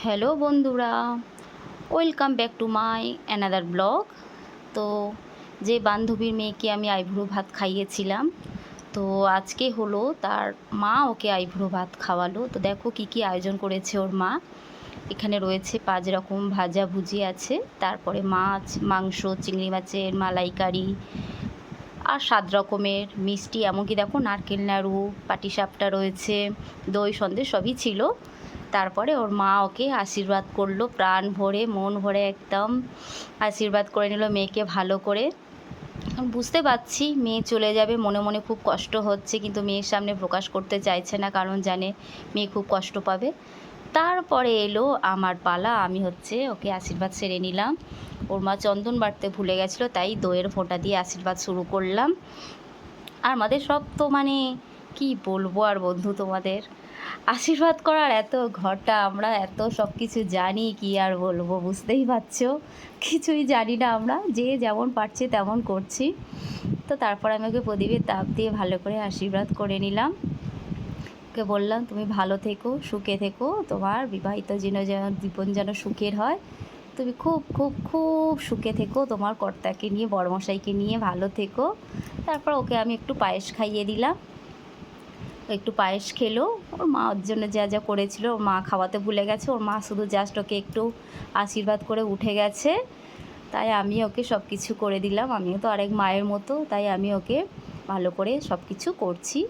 Hello বন্ধুরা, welcome back to my another blog. তো যে বান্ধবীর মেয়েকে আমি আইবুড়ো ভাত খাইয়েছিলাম, তো আজকে হলো তার মা ওকে আইবুড়ো ভাত খাওয়ালো। তো দেখো কি কি আয়োজন করেছে ওর মা। এখানে রয়েছে 5 রকম ভাজা ভুজি আছে, তারপরে মাছ, মাংস, চিংড়ি মাছের মালাইকারি আর 7 রকমের মিষ্টি, এমনকি দেখো নারকেল নাড়ু, পাটিসাপটা রয়েছে, দই সন্দেশ সবই ছিল। তারপরে ওর মা ওকে আশীর্বাদ করলো, প্রাণ ভরে মন ভরে একদম আশীর্বাদ করে নিল মেয়েকে ভালো করে। বুঝতে পারছি মেয়ে চলে যাবে, মনে মনে খুব কষ্ট হচ্ছে, কিন্তু মেয়ের সামনে প্রকাশ করতে চাইছে না, কারণ জানে মেয়ে খুব কষ্ট পাবে। তারপরে এলো আমার পালা, আমি ওকে আশীর্বাদ সেরে নিলাম। ওর মা চন্দন বাটতে ভুলে গেছিলো, তাই দইয়ের ফোঁটা দিয়ে আশীর্বাদ শুরু করলাম। আর আমাদের সব তো কি বলবো আর বন্ধু, তোমাদের আশীর্বাদ করার এত ঘটা, আমরা এত সব কিছু জানি, কি আর বলবো, বুঝতেই পারছো কিছুই জানি না, আমরা যে যেমন পারছি তেমন করছি। তো তারপর আমি ওকে প্রদীপের তাপ দিয়ে ভালো করে আশীর্বাদ করে নিলাম। ওকে বললাম তুমি ভালো থেকো, সুখে থেকো, তোমার বিবাহিত জীবন যেন সুখের হয়, তুমি খুব খুব খুব সুখে থেকো, তোমার কর্তাকে নিয়ে বড়মশাইকে নিয়ে ভালো থেকো। তারপর ওকে আমি একটু পায়েস খাইয়ে দিলাম, একটু পায়েস খেলো। ওর মা ওর জন্য যা যা করেছিল, ওর মা খাওয়াতে ভুলে গেছে, ওর মা শুধু জাস্ট ওকে একটু আশীর্বাদ করে উঠে গেছে। তাই আমি ওকে সব কিছু করে দিলাম, আমিও তো আরেক মায়ের মতো, তাই আমি ওকে ভালো করে সব কিছু করছি।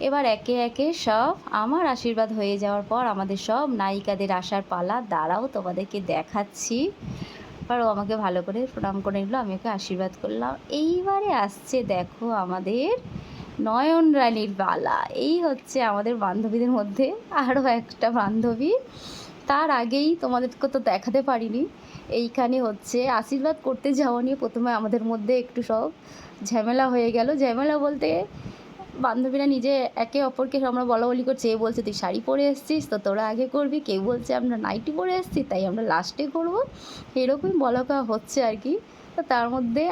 এবার একে একে সব আমার আশীর্বাদ হয়ে যাওয়ার পর আমাদের সব নায়িকাদের আসার পালা, দাঁড়াও তোমাদেরকে দেখাচ্ছি। এবার ও আমাকে ভালো করে প্রণাম করে নিল, আমি ওকে আশীর্বাদ করলাম। এইবারে আসছে দেখো আমাদের নয়ন রানীর পালা। এই হচ্ছে আমাদের বান্ধবীদের মধ্যে আরও একটা বান্ধবী। তার আগেই তোমাদেরকে তো দেখাতে পারিনি, এইখানে আশীর্বাদ করতে যাওয়া নিয়ে প্রথমে আমাদের মধ্যে একটু সব ঝামেলা হয়ে গেল। ঝামেলা বলতে বান্ধবীরা নিজে একে অপরকে আমরা বলাবলি করছে, এ বলছে তুই শাড়ি পরে এসছিস তো তোরা আগে করবি, কেউ বলছে আমরা নাইটি পরে এসেছি তাই আমরা লাস্টে করবো, এরকমই বলা কওয়া হচ্ছে আর কি। তো তার মধ্যে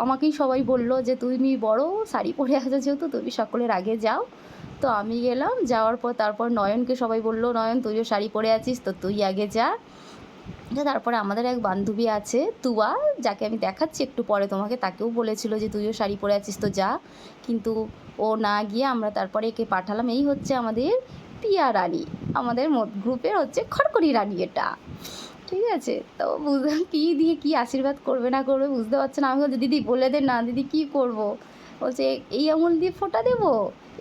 আমাকেই সবাই বলল যে তুমি বড়, শাড়ি পরে আসো যেহেতু তুমি সকলের আগে যাও। তো আমি গেলাম, যাওয়ার পর তারপর নয়নকে সবাই বলল, নয়ন তুইও শাড়ি পরে আছিস তো তুই আগে যা। তারপরে আমাদের এক বান্ধবী আছে তুয়া, যাকে আমি দেখাচ্ছি একটু পরে তোমাকে, তাকেও বলেছিল যে তুইও শাড়ি পরে আছিস তো যা, কিন্তু ও না গিয়ে আমরা তারপরে একে পাঠালাম। এই হচ্ছে আমাদের পিয়া রানী, আমাদের গ্রুপের খড়খড়ি রানী এটা, ঠিক আছে। তো বুঝলাম কী দিয়ে কী আশীর্বাদ করবে না করবে বুঝতে পারছে না। আমি বলছি দিদি বলে দে না, দিদি কী করব। বলছে এই আঙুল দিয়ে ফোঁটা দেবো,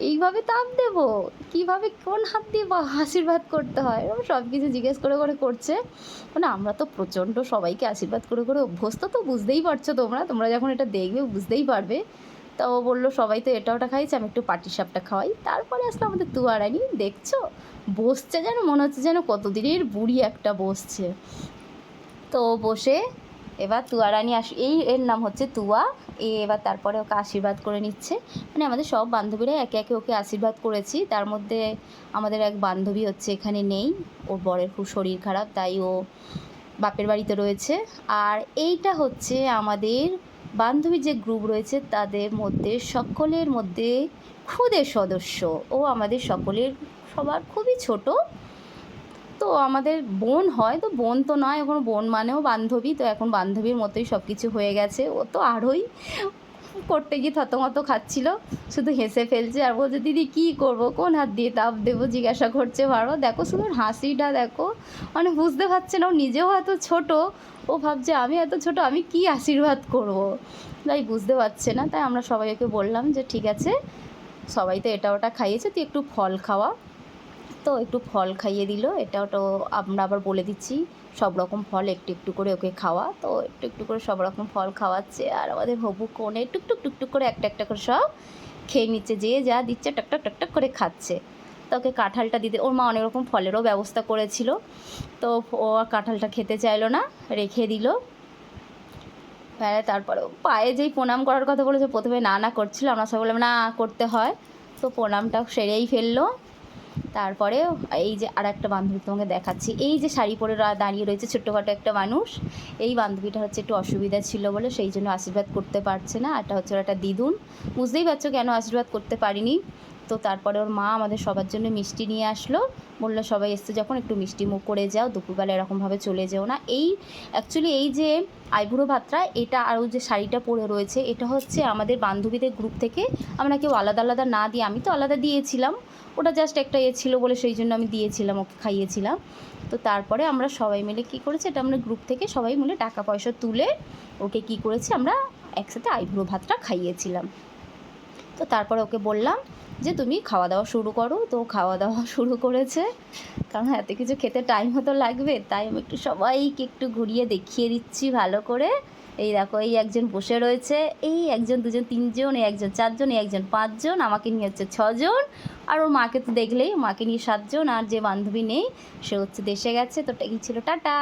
এইভাবে তাপ দেবো, কীভাবে কোন হাত দিয়ে আশীর্বাদ করতে হয়, এরকম সব কিছু জিজ্ঞেস করে করে করছে। আমরা তো প্রচণ্ড সবাইকে আশীর্বাদ করে করে অভ্যস্ত, তো বুঝতেই পারছো তোমরা যখন এটা দেখবে বুঝতেই পারবে। তা ও বললো সবাই তো এটা ওটা খাইছে, আমি একটু পাটিসাপটা খাওয়াই। তারপরে আসলে আমাদের তুয়া রানী, দেখছো বসছে যেন মনে হচ্ছে যেন কতদিনের বুড়ি একটা বসছে। তো বসে এবার তুয়া রানী এর নাম হচ্ছে তুয়া। এবার তারপরে ওকে আশীর্বাদ করে নিচ্ছে, আমাদের সব বান্ধবীরা একে একে ওকে আশীর্বাদ করেছি। তার মধ্যে আমাদের এক বান্ধবী এখানে নেই, ওর বরের খুব শরীর খারাপ, তাই ও বাপের বাড়িতে রয়েছে। আর এইটা হচ্ছে আমাদের বান্ধবী যে গ্রুপ রয়েছে তাদের মধ্যে সকলের মধ্যে খুদে সদস্য, ও আমাদের সবার খুবই ছোট। তো আমাদের বোন হয়, তো বোন তো নয় এখন, বোন মানেও বান্ধবী, তো এখন বান্ধবীর মতোই সব কিছু হয়ে গেছে। ও তো আরোই করতে গিয়ে থতমত খাচ্ছিল, শুধু হেসে ফেলছে আর বলছে দিদি কী করবো, কোন হাত দিয়ে তাপ দেবো, জিজ্ঞাসা করছে বারবার। দেখো শুধু হাসিটা দেখো, বুঝতে পারছে না ও নিজেও এত ছোট, ও ভাবছে আমি এত ছোট, আমি কি আশীর্বাদ করব, তাই বুঝতে পারছে না। তাই আমরা সবাই ওকে বললাম যে ঠিক আছে, সবাই তো এটা ওটা খাইয়েছে, তুই একটু ফল খাওয়া। তো একটু ফল খাইয়ে দিল, এটা ওটা আমরা আবার বলে দিচ্ছি সব রকম ফল একটু একটু করে ওকে খাওয়া। তো একটু একটু করে সব রকম ফল খাওয়াচ্ছে, আর আমাদের হবু কোণে টুকটুক টুকটুক করে একটা একটা করে সব খেয়ে নিচ্ছে, যে যা দিচ্ছে টকটক টকটক করে খাচ্ছে। তো ওকে কাঁঠালটা দিতে, ওর মা অনেক রকম ফলেরও ব্যবস্থা করেছিল, তো ও কাঁঠালটা খেতে চাইলো না, রেখে দিল। তারপরে পায়ে যেই প্রণাম করার কথা বলেছে, প্রথমে না না করছিল, আমরা সবাই বললাম না করতে হয়, তো প্রণামটা সেরেই ফেললো। তারপরে এই যে আর একটা বান্ধবী তোমাকে দেখাচ্ছি, এই যে শাড়ি পরে দাঁড়িয়ে রয়েছে ছোট্টখাটো একটা মানুষ, এই বান্ধবীটা একটু অসুবিধা ছিল বলে সেই জন্য আশীর্বাদ করতে পারছে না। এটা ওর একটা দিদুন, বুঝতেই পারছো কেন আশীর্বাদ করতে পারিনি। তো তারপরে ওর মা আমাদের সবার জন্য মিষ্টি নিয়ে আসলো, বললো সবাই এসছে যখন একটু মিষ্টি মুখ করে যাও, দুপুরবেলা এরকমভাবে চলে যেও না। অ্যাকচুয়ালি এই যে আইবুড়ো ভাতটা, এটা আর যে শাড়িটা পরে রয়েছে, এটা হচ্ছে আমাদের বান্ধবীদের গ্রুপ থেকে আমরা কেউ আলাদা আলাদা না দিয়ে, আমি তো আলাদা দিয়েছিলাম, ওটা জাস্ট একটা ছিল বলে সেই জন্য আমি দিয়েছিলাম, ওকে খাইয়েছিলাম। তো তারপরে আমরা সবাই মিলে কী করেছি, এটা আমরা গ্রুপ থেকে সবাই মিলে টাকা পয়সা তুলে ওকে কী করেছি, আমরা একসাথে আইবুড়ো ভাতটা খাইয়েছিলাম। তো তারপরে ওকে বললাম যে তুমি খাওয়া দাওয়া শুরু করো। তো খাওয়া দাওয়া শুরু করেছে, কারণ এত কিছু খেতে টাইমও তো লাগবে, তাই আমি একটু সবাইকে একটু ঘুরিয়ে দেখিয়ে দিচ্ছি ভালো করে। এই দেখো, এই একজন বসে রয়েছে, এই একজন, দুজন, তিনজন, এই একজন চারজন, এই একজন পাঁচজন, আমাকে নিয়ে হচ্ছে ছজন, আর ওর মাকে তো দেখলেই, মাকে নিয়ে সাতজন, আর যে বান্ধবী নেই সে হচ্ছে দেশে গেছে। তো এই ছিল, টাটা।